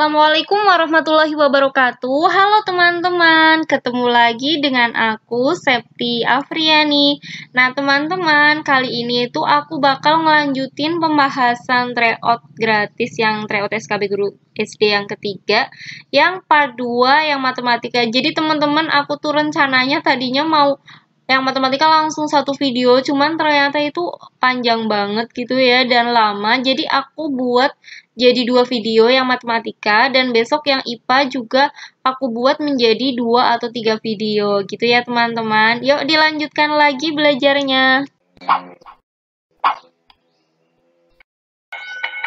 Assalamualaikum warahmatullahi wabarakatuh. Halo teman-teman, ketemu lagi dengan aku Septi Afriani. Nah teman-teman, kali ini itu aku bakal ngelanjutin pembahasan tryout gratis yang tryout SKB Guru SD yang ketiga, yang part 2 yang matematika. Jadi teman-teman, aku tuh rencananya tadinya mau yang matematika langsung satu video, cuman ternyata itu panjang banget gitu ya dan lama. Jadi aku buat jadi 2 video yang matematika, dan besok yang IPA juga aku buat menjadi 2 atau 3 video gitu ya teman-teman. Yuk dilanjutkan lagi belajarnya.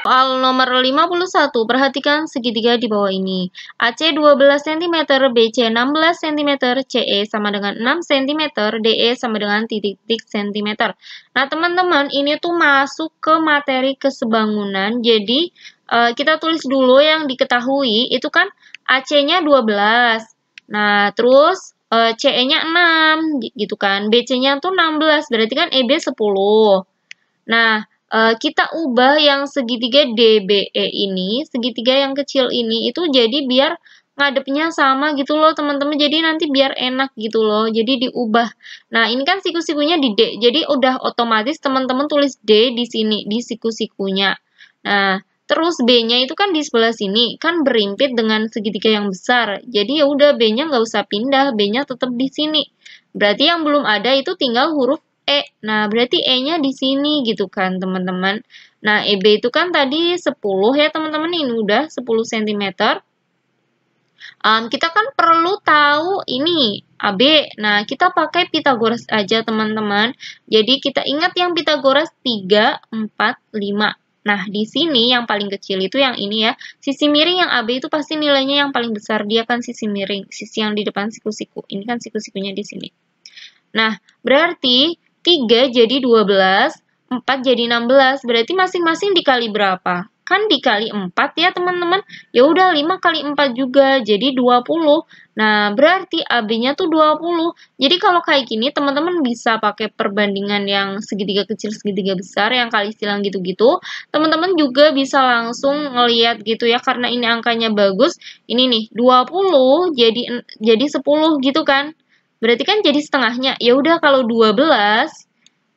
Soal nomor 51, perhatikan segitiga di bawah ini. AC 12 cm, BC 16 cm, CE sama dengan 6 cm, DE sama dengan titik-titik cm. Nah, teman-teman, ini tuh masuk ke materi kesebangunan. Jadi, kita tulis dulu yang diketahui, itu kan AC-nya 12. Nah, terus CE-nya 6, gitu kan. BC-nya tuh 16, berarti kan EB 10. Nah, kita ubah yang segitiga DBE ini, segitiga yang kecil ini, itu jadi biar ngadepnya sama gitu loh teman-teman, jadi nanti biar enak gitu loh, jadi diubah. Nah ini kan siku-sikunya di D, jadi udah otomatis teman-teman tulis D di sini, di siku-sikunya. Nah terus B-nya itu kan di sebelah sini, kan berimpit dengan segitiga yang besar, jadi ya udah B-nya nggak usah pindah, B-nya tetap di sini. Berarti yang belum ada itu tinggal huruf E. Nah, berarti E-nya di sini gitu kan, teman-teman. Nah, EB itu kan tadi 10 ya, teman-teman. Ini udah 10 cm. Kita kan perlu tahu ini AB. Nah, kita pakai Pitagoras aja, teman-teman. Jadi, kita ingat yang Pitagoras 3, 4, 5. Nah, di sini yang paling kecil itu yang ini ya. Sisi miring yang AB itu pasti nilainya yang paling besar. Dia kan sisi miring, sisi yang di depan siku-siku. Ini kan siku-sikunya di sini. Nah, berarti 3 jadi 12, 4 jadi 16, berarti masing-masing dikali berapa? Kan dikali 4 ya teman-teman. Ya udah 5 kali 4 juga, jadi 20. Nah, berarti AB-nya tuh 20. Jadi kalau kayak gini teman-teman bisa pakai perbandingan yang segitiga kecil, segitiga besar, yang kali silang gitu-gitu. Teman-teman juga bisa langsung ngeliat gitu ya, karena ini angkanya bagus. Ini nih, 20 jadi 10 gitu kan. Berarti kan jadi setengahnya. Ya udah kalau 12,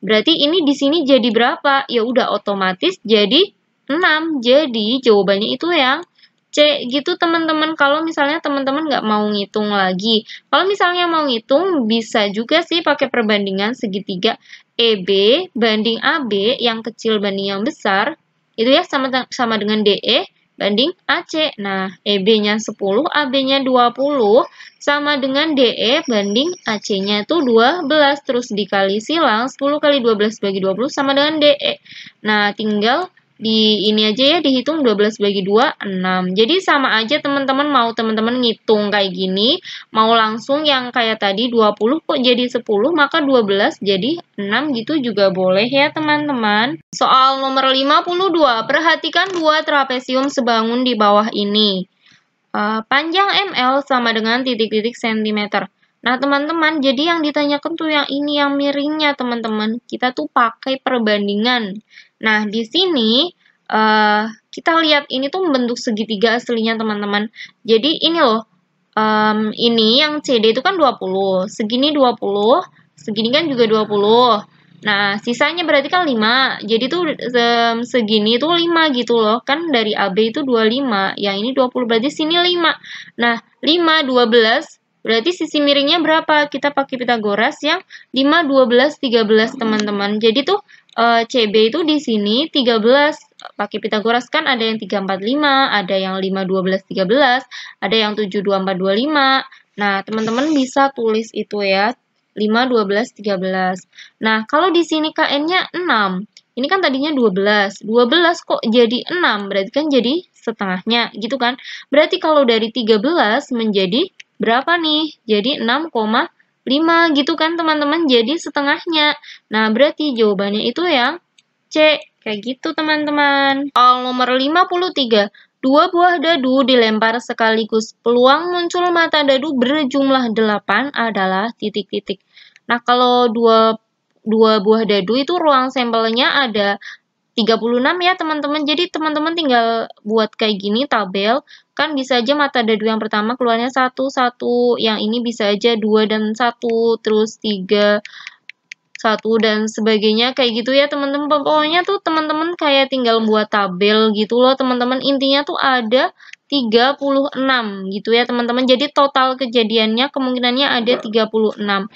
berarti ini di sini jadi berapa? Ya udah otomatis jadi 6. Jadi jawabannya itu yang C gitu teman-teman. Kalau misalnya teman-teman nggak mau ngitung lagi. Kalau misalnya mau ngitung, bisa juga sih pakai perbandingan segitiga EB banding AB, yang kecil banding yang besar. Itu ya sama dengan DE banding AC. Nah, EB-nya 10, AB-nya 20, sama dengan DE banding AC-nya itu 12. Terus dikali silang, 10 kali 12 bagi 20 sama dengan DE. Nah, tinggal di ini aja ya, dihitung 12 bagi 2, 6. Jadi sama aja teman-teman, mau teman-teman ngitung kayak gini, mau langsung yang kayak tadi 20 kok jadi 10, maka 12 jadi 6 gitu juga boleh ya teman-teman. Soal nomor 52, perhatikan dua trapesium sebangun di bawah ini. Panjang ML sama dengan titik-titik cm. Nah teman-teman, jadi yang ditanyakan tuh yang ini, yang miringnya teman-teman. Kita tuh pakai perbandingan. Nah di sini kita lihat ini tuh bentuk segitiga aslinya teman-teman. Jadi ini loh, ini yang CD itu kan 20, segini 20, segini kan juga 20. Nah, sisanya berarti kan 5. Jadi tuh segini tuh 5 gitu loh. Kan dari AB itu 25. Yang ini 20. Berarti sini 5. Nah, 5, 12. Berarti sisi miringnya berapa? Kita pakai Pitagoras yang 5, 12, 13 teman-teman. Jadi tuh CB itu di sini 13. Pakai Pitagoras kan ada yang 3, 4, 5. Ada yang 5, 12, 13. Ada yang 7, 2, 4, 25. Nah, teman-teman bisa tulis itu ya. 5, 12, 13. Nah, kalau di sini KN-nya 6. Ini kan tadinya 12. 12 kok jadi 6? Berarti kan jadi setengahnya, gitu kan? Berarti kalau dari 13 menjadi berapa nih? Jadi 6,5 gitu kan, teman-teman? Jadi setengahnya. Nah, berarti jawabannya itu yang C. Kayak gitu, teman-teman. Soal nomor 53. 2 buah dadu dilempar sekaligus. Peluang muncul mata dadu berjumlah 8 adalah titik-titik. Nah, kalau dua buah dadu itu ruang sampelnya ada 36 ya teman-teman. Jadi teman-teman tinggal buat kayak gini tabel. Kan bisa aja mata dadu yang pertama keluarnya 1, 1. Yang ini bisa aja 2 dan 1. Terus 3, 1 dan sebagainya. Kayak gitu ya teman-teman. Pokoknya tuh teman-teman kayak tinggal buat tabel gitu loh teman-teman. Intinya tuh ada 36 gitu ya teman-teman. Jadi total kejadiannya kemungkinannya ada 36.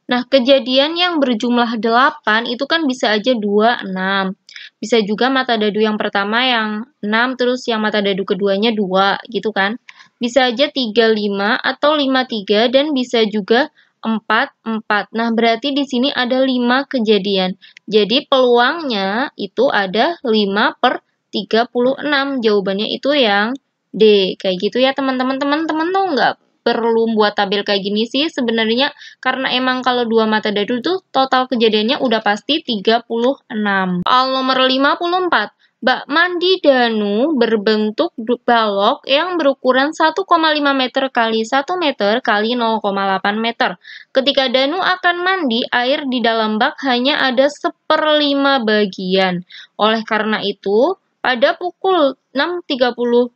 Nah, kejadian yang berjumlah 8 itu kan bisa aja 2, 6. Bisa juga mata dadu yang pertama yang 6, terus yang mata dadu keduanya 2, gitu kan. Bisa aja 3, 5, atau 5, 3, dan bisa juga 4, 4. Nah, berarti di sini ada 5 kejadian. Jadi, peluangnya itu ada 5 per 36. Jawabannya itu yang D. Kayak gitu ya, teman-teman. Teman-teman tuh nggak perlu buat tabel kayak gini sih sebenarnya, karena emang kalau dua mata dadu tuh total kejadiannya udah pasti 36. Soal nomor 54. Bakman di Danu berbentuk balok yang berukuran 1,5 meter kali 1 meter kali 0,8 meter. Ketika Danu akan mandi, air di dalam bak hanya ada 1/5 bagian. Oleh karena itu, pada pukul 6.30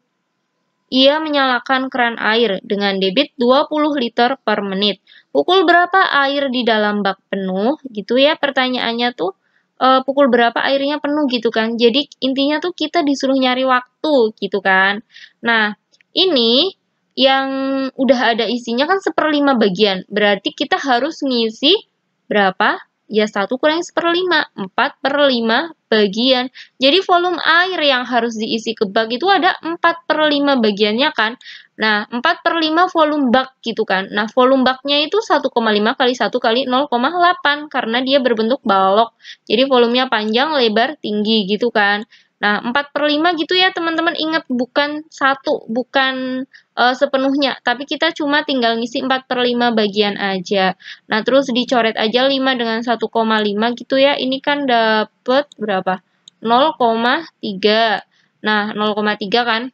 ia menyalakan keran air dengan debit 20 liter per menit. Pukul berapa air di dalam bak penuh? Gitu ya pertanyaannya tuh. Pukul berapa airnya penuh gitu kan. Jadi intinya tuh kita disuruh nyari waktu gitu kan. Nah, ini yang udah ada isinya kan 1/5 bagian. Berarti kita harus ngisi berapa? Ya 1 kurangi 1/5, 4/5 bagian. Jadi volume air yang harus diisi ke bak itu ada 4/5 bagiannya kan. Nah, 4/5 volume bak gitu kan. Nah, volume baknya itu 1,5 kali 1 kali 0,8 karena dia berbentuk balok. Jadi volumenya panjang, lebar, tinggi gitu kan. Nah, 4/5 gitu ya teman-teman. Ingat bukan 1, bukan sepenuhnya, tapi kita cuma tinggal ngisi 4/5 bagian aja. Nah, terus dicoret aja 5 dengan 1,5 gitu ya. Ini kan dapet berapa? 0,3. Nah, 0,3 kan.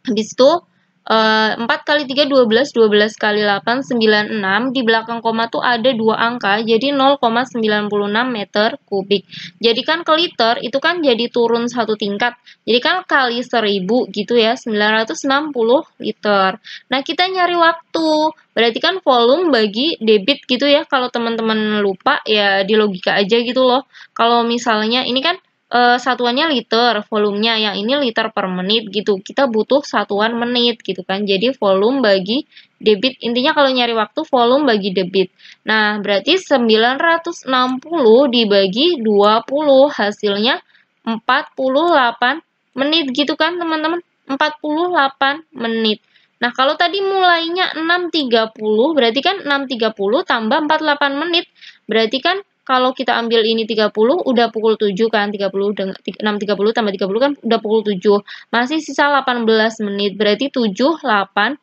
Habis itu 4 kali 3, 12, 12 kali 8, 96. Di belakang koma tuh ada 2 angka, jadi 0,96 meter kubik. Jadi kan ke liter, itu kan jadi turun 1 tingkat. Jadi kan kali 1000 gitu ya, 960 liter. Nah, kita nyari waktu. Berarti kan volume bagi debit gitu ya. Kalau teman-teman lupa, ya di logika aja gitu loh. Kalau misalnya ini kan satuannya liter, volumenya yang ini liter per menit gitu. Kita butuh satuan menit gitu kan. Jadi volume bagi debit. Intinya kalau nyari waktu volume bagi debit. Nah, berarti 960 dibagi 20 hasilnya 48 menit gitu kan, teman-teman. 48 menit. Nah, kalau tadi mulainya 6.30, berarti kan 6.30 tambah 48 menit. Berarti kan kalau kita ambil ini 30, udah pukul 7 kan, 30 dengan 6.30 tambah 30 kan udah pukul 7. Masih sisa 18 menit, berarti 7, 18.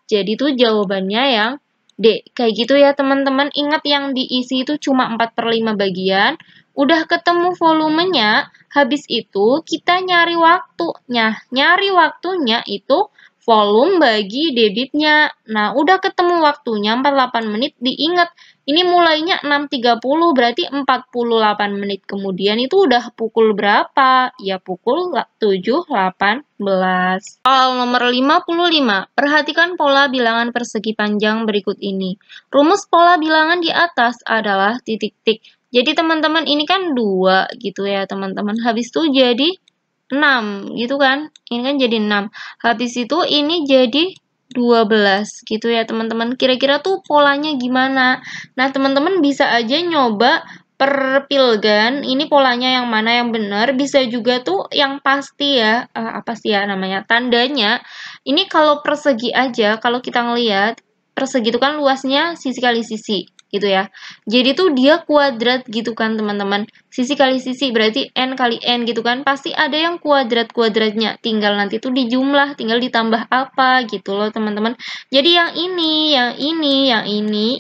Jadi itu jawabannya yang D. Kayak gitu ya teman-teman. Ingat yang diisi itu cuma 4/5 bagian. Udah ketemu volumenya, habis itu kita nyari waktunya. Nyari waktunya itu volume bagi debitnya. Nah, udah ketemu waktunya 48 menit, diingat. Ini mulainya 6.30, berarti 48 menit kemudian itu udah pukul berapa? Ya, pukul 7.18. Soal nomor 55. Perhatikan pola bilangan persegi panjang berikut ini. Rumus pola bilangan di atas adalah titik-tik. Jadi, teman-teman, ini kan 2 gitu ya, teman-teman. Habis itu jadi 6 gitu kan. Ini kan jadi 6. Habis itu ini jadi 12 gitu ya teman-teman. Kira-kira tuh polanya gimana? Nah, teman-teman bisa aja nyoba perpilgan. Ini polanya yang mana yang benar. Bisa juga tuh yang pasti ya. Apa sih ya namanya? Tandanya. Ini kalau persegi aja. Kalau kita ngelihat persegi itu kan luasnya sisi kali sisi gitu ya. Jadi tuh dia kuadrat gitu kan teman-teman. Sisi kali sisi berarti N kali N gitu kan. Pasti ada yang kuadrat-kuadratnya. Tinggal nanti tuh dijumlah, tinggal ditambah apa gitu loh teman-teman. Jadi yang ini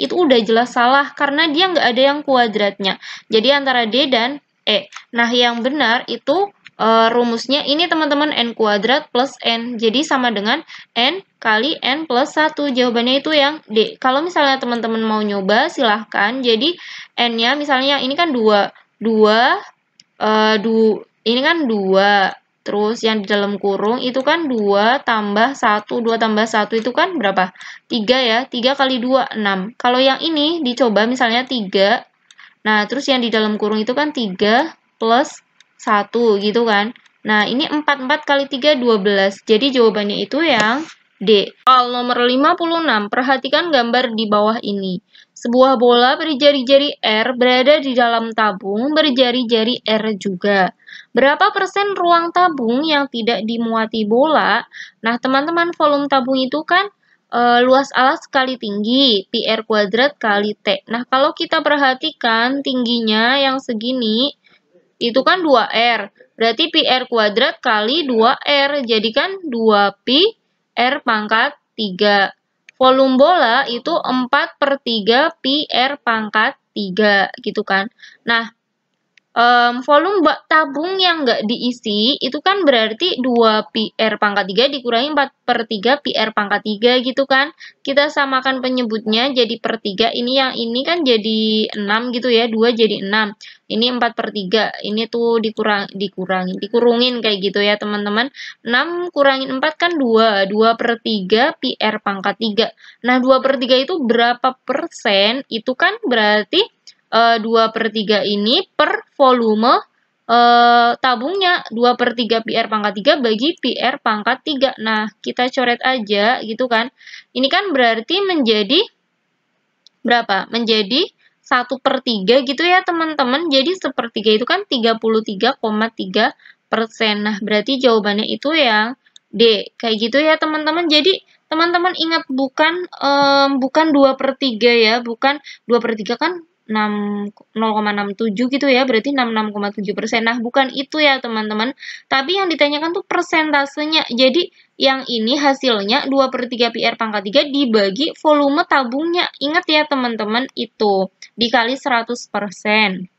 itu udah jelas salah karena dia nggak ada yang kuadratnya. Jadi antara D dan E. Nah, yang benar itu rumusnya ini teman-teman N kuadrat plus N. Jadi sama dengan N kali N plus 1. Jawabannya itu yang D. Kalau misalnya teman-teman mau nyoba silahkan. Jadi N-nya misalnya ini kan 2. 2 Ini kan 2. Terus yang di dalam kurung itu kan 2 tambah 1. 2 tambah 1 itu kan berapa? 3 ya. 3 kali 2, 6. Kalau yang ini dicoba misalnya 3. Nah, terus yang di dalam kurung itu kan 3 plus 1 gitu kan. Nah, ini 4. 4 kali 3, 12. Jadi jawabannya itu yang D. Soal nomor 56, perhatikan gambar di bawah ini. Sebuah bola berjari-jari R berada di dalam tabung berjari-jari R juga. Berapa persen ruang tabung yang tidak dimuati bola? Nah, teman-teman, volume tabung itu kan luas alas kali tinggi, pi R kuadrat kali T. Nah, kalau kita perhatikan tingginya yang segini, itu kan 2R. Berarti pi R kuadrat kali 2R. Jadi kan 2pi R pangkat 3. Volume bola itu 4/3 pi R pangkat 3. Gitu kan. Nah, volume tabung yang nggak diisi itu kan berarti 2 pi R pangkat 3 dikurangi 4/3 pi R pangkat 3 gitu kan. Kita samakan penyebutnya jadi per 3. Ini yang ini kan jadi 6 gitu ya. 2 jadi 6. Ini 4/3. Ini tuh dikurungin kayak gitu ya teman-teman. 6 kurangin 4 kan 2. 2/3 pi R pangkat 3. Nah 2/3 itu berapa persen? Itu kan berarti 2/3 ini per volume tabungnya 2/3 pi R pangkat 3 bagi pi R pangkat 3. Nah, kita coret aja gitu kan. Ini kan berarti menjadi berapa? Menjadi 1/3 gitu ya teman-teman. Jadi 1/3 itu kan 33,3%. Nah, berarti jawabannya itu yang D. Kayak gitu ya teman-teman. Jadi teman-teman ingat bukan 2/3 ya, bukan 2/3 kan 0,67 gitu ya, berarti 66,7%. Nah, bukan itu ya teman-teman, tapi yang ditanyakan tuh persentasenya. Jadi, yang ini hasilnya 2/3 pi R pangkat 3 dibagi volume tabungnya. Ingat ya teman-teman, itu dikali 100%.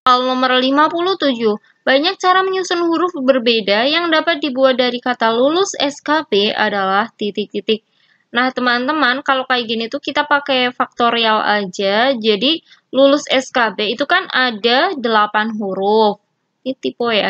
Soal nomor 57, banyak cara menyusun huruf berbeda yang dapat dibuat dari kata lulus SKB adalah titik-titik. Nah, teman-teman, kalau kayak gini tuh kita pakai faktorial aja. Jadi, lulus SKB itu kan ada 8 huruf. Ini tipe ya.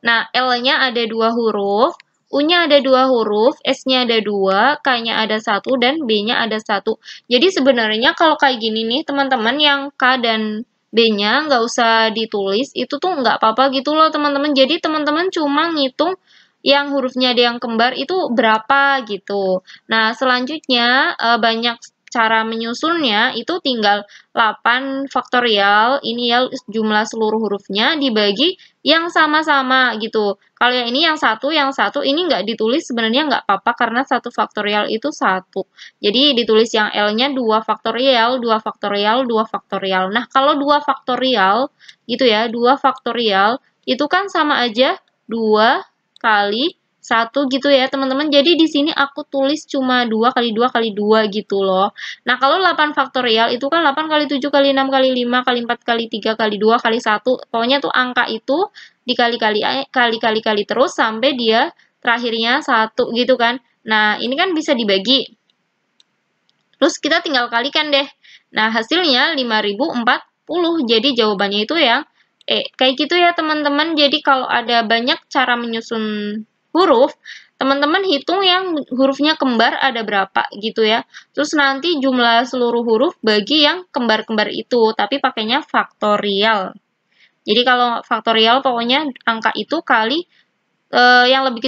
Nah, L-nya ada 2 huruf, U-nya ada 2 huruf, S-nya ada 2, K-nya ada 1, dan B-nya ada 1. Jadi, sebenarnya kalau kayak gini nih, teman-teman, yang K dan B-nya nggak usah ditulis, itu tuh nggak apa-apa gitu loh, teman-teman. Jadi, teman-teman cuma ngitung yang hurufnya ada yang kembar itu berapa gitu. Nah, selanjutnya banyak cara menyusunnya itu tinggal 8 faktorial, ini ya jumlah seluruh hurufnya dibagi yang sama-sama gitu. Kalau yang ini yang satu ini nggak ditulis sebenarnya nggak apa-apa karena 1 faktorial itu 1. Jadi ditulis yang L-nya 2 faktorial, 2 faktorial, 2 faktorial. Nah, kalau 2 faktorial gitu ya, 2 faktorial itu kan sama aja 2 kali 1 gitu ya teman-teman. Jadi di sini aku tulis cuma 2 kali 2 kali 2 gitu loh. Nah, kalau 8 faktorial itu kan 8 kali 7 kali 6 kali 5 kali 4 kali 3 kali 2 kali 1. Pokoknya tuh angka itu dikali-kali terus sampai dia terakhirnya 1 gitu kan. Nah, ini kan bisa dibagi. Terus kita tinggal kalikan deh. Nah, hasilnya 5040. Jadi jawabannya itu yang kayak gitu ya teman-teman. Jadi kalau ada banyak cara menyusun huruf, teman-teman hitung yang hurufnya kembar ada berapa gitu ya. Terus nanti jumlah seluruh huruf bagi yang kembar-kembar itu, tapi pakainya faktorial. Jadi kalau faktorial pokoknya angka itu kali yang lebih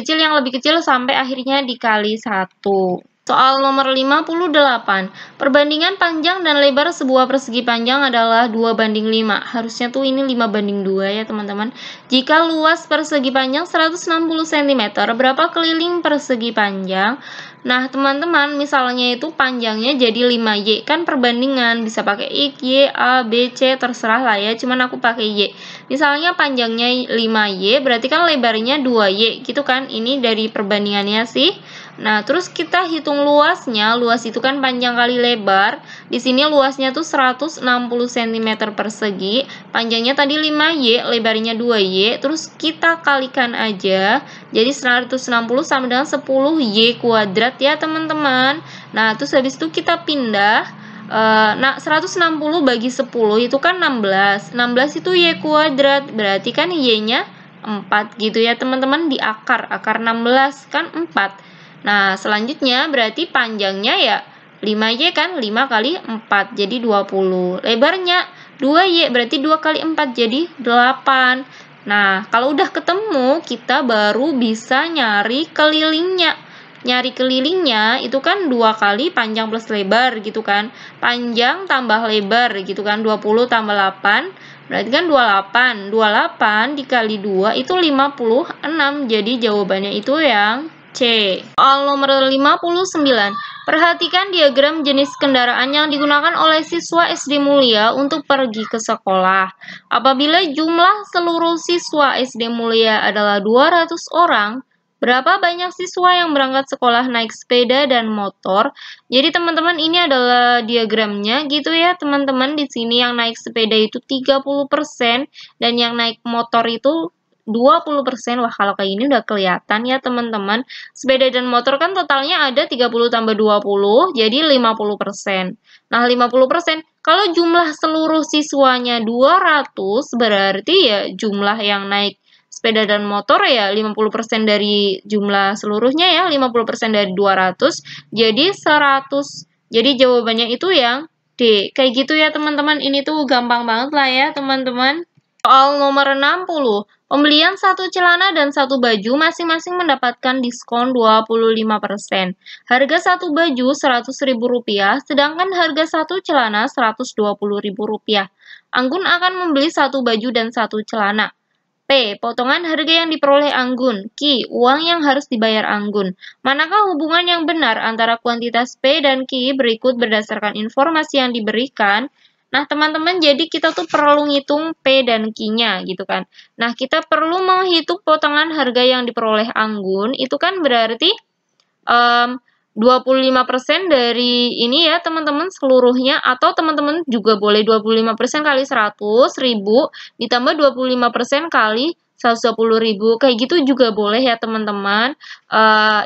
kecil sampai akhirnya dikali 1. Soal nomor 58. Perbandingan panjang dan lebar sebuah persegi panjang adalah 2/5. Harusnya tuh ini 5/2 ya teman-teman. Jika luas persegi panjang 160 cm, berapa keliling persegi panjang? Nah, teman-teman, misalnya itu panjangnya jadi 5Y. Kan perbandingan, bisa pakai X, Y, A, B, C, terserah lah ya. Cuman aku pakai Y. Misalnya panjangnya 5Y, berarti kan lebarnya 2Y. Gitu kan, ini dari perbandingannya sih. Nah, terus kita hitung luasnya. Luas itu kan panjang kali lebar. Di sini luasnya tuh 160 cm persegi. Panjangnya tadi 5Y, lebarnya 2Y. Terus kita kalikan aja. Jadi 160 sama dengan 10Y kuadrat ya teman-teman. Nah, terus habis itu kita pindah Nah, 160 bagi 10 itu kan 16. 16 itu Y kuadrat, berarti kan Y-nya 4 gitu ya teman-teman, di akar 16 kan 4. Nah, selanjutnya berarti panjangnya ya 5Y kan, 5 kali 4 jadi 20. Lebarnya 2Y berarti 2 kali 4 jadi 8. Nah, kalau udah ketemu, kita baru bisa nyari kelilingnya. Nyari kelilingnya itu kan 2 kali panjang plus lebar gitu kan. Panjang tambah lebar gitu kan, 20 tambah 8, berarti kan 28. 28 dikali 2 itu 56, jadi jawabannya itu yang C. Soal nomor 59. Perhatikan diagram jenis kendaraan yang digunakan oleh siswa SD Mulia untuk pergi ke sekolah. Apabila jumlah seluruh siswa SD Mulia adalah 200 orang, berapa banyak siswa yang berangkat sekolah naik sepeda dan motor? Jadi teman-teman ini adalah diagramnya gitu ya teman-teman. Di sini yang naik sepeda itu 30% dan yang naik motor itu 20%. Wah, kalau kayak ini udah kelihatan ya teman-teman. Sepeda dan motor kan totalnya ada 30 tambah 20, jadi 50%. Nah, 50%. Kalau jumlah seluruh siswanya 200, berarti ya jumlah yang naik sepeda dan motor ya 50% dari jumlah seluruhnya ya, 50% dari 200, jadi 100. Jadi jawabannya itu yang D. Kayak gitu ya teman-teman, ini tuh gampang banget lah ya teman-teman. Soal nomor 60. Pembelian satu celana dan satu baju masing-masing mendapatkan diskon 25%. Harga satu baju Rp100.000, sedangkan harga satu celana Rp120.000. Anggun akan membeli satu baju dan satu celana. P. Potongan harga yang diperoleh Anggun. Q. Uang yang harus dibayar Anggun. Manakah hubungan yang benar antara kuantitas P dan Q berikut berdasarkan informasi yang diberikan? Nah, teman-teman, jadi kita tuh perlu ngitung P dan Q-nya gitu kan. Nah, kita perlu menghitung potongan harga yang diperoleh Anggun. Itu kan berarti 25% dari ini ya teman-teman seluruhnya, atau teman-teman juga boleh 25% kali 100.000 ditambah 25% kali 120.000, kayak gitu juga boleh ya teman-teman.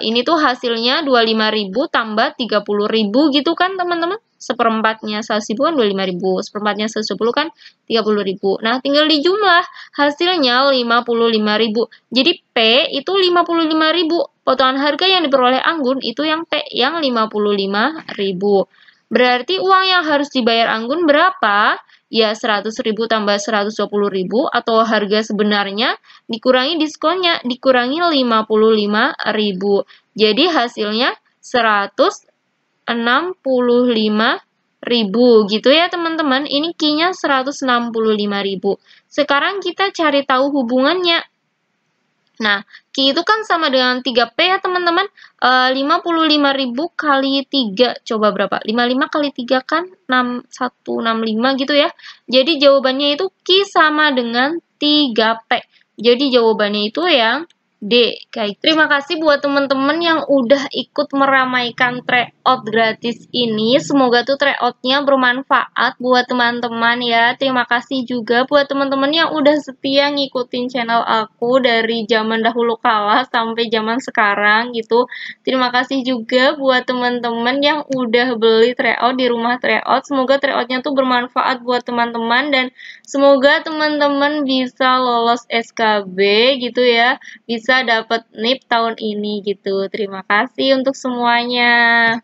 Ini tuh hasilnya 25.000 tambah 30.000 gitu kan teman-teman. Seperempatnya 100.000 kan 25.000, seperempatnya 110 kan 30.000. Nah, tinggal dijumlah, hasilnya 55.000. Jadi P itu 55.000. Potongan harga yang diperoleh Anggun itu yang P, yang 55.000. Berarti uang yang harus dibayar Anggun berapa? Ya 100.000 tambah 120.000, atau harga sebenarnya dikurangi diskonnya, dikurangi 55.000. Jadi hasilnya 165.000 gitu ya teman-teman. Ini Q-nya 165.000. Sekarang kita cari tahu hubungannya. Nah, Q itu kan sama dengan 3P ya teman-teman. 55.000 kali 3, coba berapa? 55 kali 3 kan 165 gitu ya. Jadi jawabannya itu Q sama dengan 3P. Jadi jawabannya itu yang D. Terima kasih buat teman-teman yang udah ikut meramaikan tryout gratis ini. Semoga tuh tryoutnya bermanfaat buat teman-teman ya. Terima kasih juga buat teman-teman yang udah setia ngikutin channel aku dari zaman dahulu kala sampai zaman sekarang gitu. Terima kasih juga buat teman-teman yang udah beli tryout di rumah tryout. Semoga tryoutnya tuh bermanfaat buat teman-teman, dan semoga teman-teman bisa lolos SKB gitu ya. Bisa dapat NIP tahun ini gitu. Terima kasih untuk semuanya.